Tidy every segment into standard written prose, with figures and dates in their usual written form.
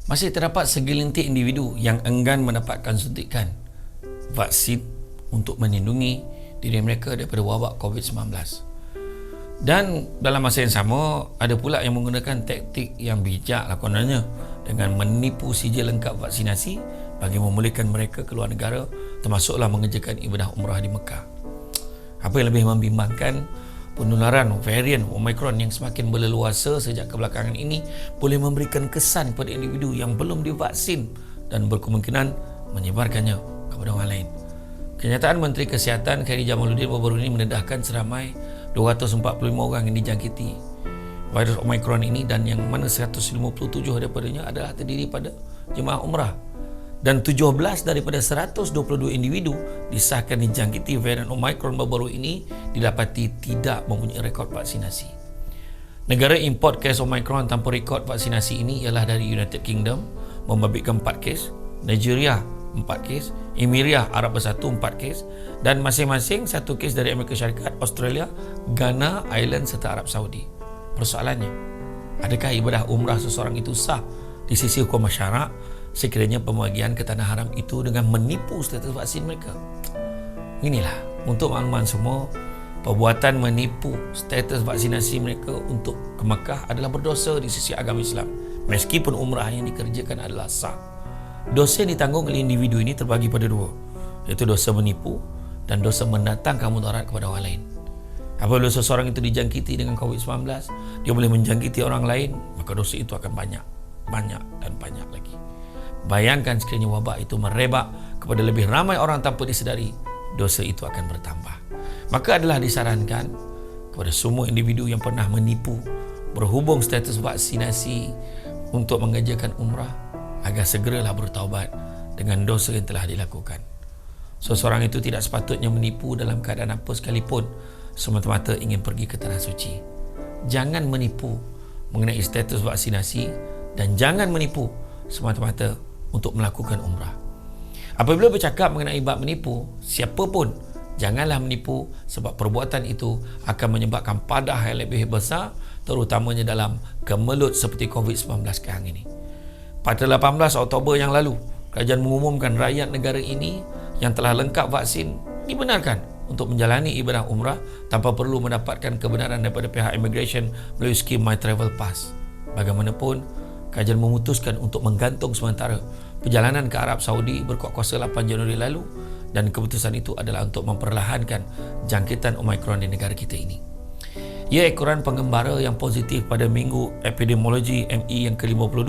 Masih terdapat segelintir individu yang enggan mendapatkan suntikan vaksin untuk melindungi diri mereka daripada wabak COVID-19. Dan dalam masa yang sama, ada pula yang menggunakan taktik yang bijak kononnya dengan menipu sijil lengkap vaksinasi bagi memulihkan mereka keluar negara, termasuklah mengerjakan ibadah umrah di Mekah. Apa yang lebih membimbangkan, penularan varian Omicron yang semakin berleluasa sejak kebelakangan ini boleh memberikan kesan kepada individu yang belum divaksin dan berkemungkinan menyebarkannya kepada orang lain. Kenyataan Menteri Kesihatan Khairy Jamaluddin baru-baru ini mendedahkan seramai 245 orang yang dijangkiti virus Omicron ini, dan yang mana 157 daripadanya adalah terdiri pada jemaah umrah, dan 17 daripada 122 individu disahkan dijangkiti varian Omicron baru-baru ini didapati tidak mempunyai rekod vaksinasi. Negara import kes Omicron tanpa rekod vaksinasi ini ialah dari United Kingdom, membabitkan 4 kes, Nigeria 4 kes, Emiria Arab Bersatu 4 kes, dan masing-masing 1 kes dari Amerika Syarikat, Australia, Ghana, Ireland serta Arab Saudi. Persoalannya, adakah ibadah umrah seseorang itu sah di sisi hukum syarak sekiranya pembagian ke tanah haram itu dengan menipu status vaksin mereka? Inilah, untuk makluman semua, perbuatan menipu status vaksinasi mereka untuk ke Mekah adalah berdosa di sisi agama Islam, meskipun umrah yang dikerjakan adalah sah. Dosa yang ditanggung oleh individu ini terbagi pada dua, iaitu dosa menipu dan dosa mendatangkan mudarat kepada orang lain. Apabila seseorang itu dijangkiti dengan COVID-19, dia boleh menjangkiti orang lain, maka dosa itu akan banyak dan banyak lagi. Bayangkan sekiranya wabak itu merebak kepada lebih ramai orang tanpa disedari, dosa itu akan bertambah. Maka adalah disarankan kepada semua individu yang pernah menipu berhubung status vaksinasi untuk mengerjakan umrah, agar segeralah bertaubat dengan dosa yang telah dilakukan. Seseorang itu tidak sepatutnya menipu dalam keadaan apa sekalipun semata-mata ingin pergi ke tanah suci. Jangan menipu mengenai status vaksinasi, dan jangan menipu semata-mata untuk melakukan umrah. Apabila bercakap mengenai bab menipu, siapa pun janganlah menipu, sebab perbuatan itu akan menyebabkan padah yang lebih besar, terutamanya dalam kemelut seperti COVID-19 sekarang ini. Pada 18 Oktober yang lalu, kerajaan mengumumkan rakyat negara ini yang telah lengkap vaksin dibenarkan untuk menjalani ibadah umrah tanpa perlu mendapatkan kebenaran daripada pihak immigration melalui skim My Travel Pass. Bagaimanapun, kerajaan memutuskan untuk menggantung sementara perjalanan ke Arab Saudi berkuat kuasa 8 Januari lalu, dan keputusan itu adalah untuk memperlahankan jangkitan Omicron di negara kita ini. Ia ekoran pengembara yang positif pada Minggu Epidemiologi ME yang ke-52,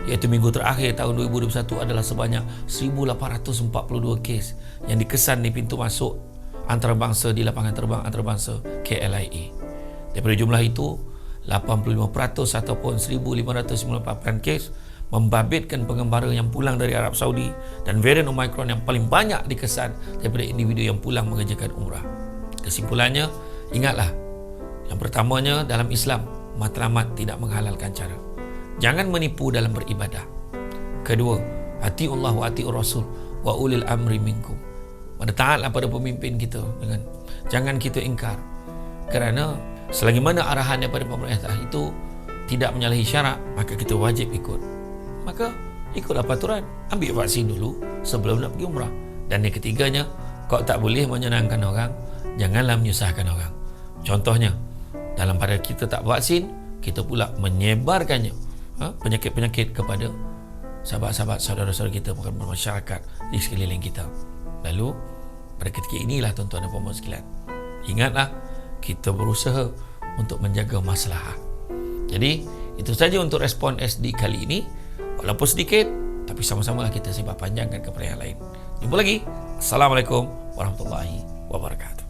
iaitu minggu terakhir tahun 2021, adalah sebanyak 1,842 kes yang dikesan di pintu masuk antarabangsa di lapangan terbang antarabangsa KLIA. Daripada jumlah itu, 85% ataupun 1,598 kes membabitkan pengembara yang pulang dari Arab Saudi, dan varian Omicron yang paling banyak dikesan daripada individu yang pulang mengerjakan umrah. Kesimpulannya, ingatlah, yang pertamanya, dalam Islam, matlamat tidak menghalalkan cara. Jangan menipu dalam beribadah. Kedua, atiullah wa atiur rasul wa ulil amri minkum. Taatlah pada pemimpin kita, dengan jangan kita ingkar. Kerana selagi mana arahan daripada pemerintah itu tidak menyalahi syarak, maka kita wajib ikut. Maka ikutlah peraturan, ambil vaksin dulu sebelum nak pergi umrah. Dan yang ketiganya, kau tak boleh menyenangkan orang, janganlah menyusahkan orang. Contohnya, dalam pada kita tak vaksin, kita pula menyebarkannya penyakit-penyakit kepada sahabat-sahabat, saudara-saudara kita, bukan masyarakat di sekeliling kita. Lalu pada ketika inilah, tuan-tuan dan puan-puan sekalian, ingatlah, kita berusaha untuk menjaga maslahah. Jadi itu saja untuk respon SD kali ini. Walaupun sedikit, tapi sama-sama kita sebab panjangkan kepada yang lain. Jumpa lagi. Assalamualaikum warahmatullahi wabarakatuh.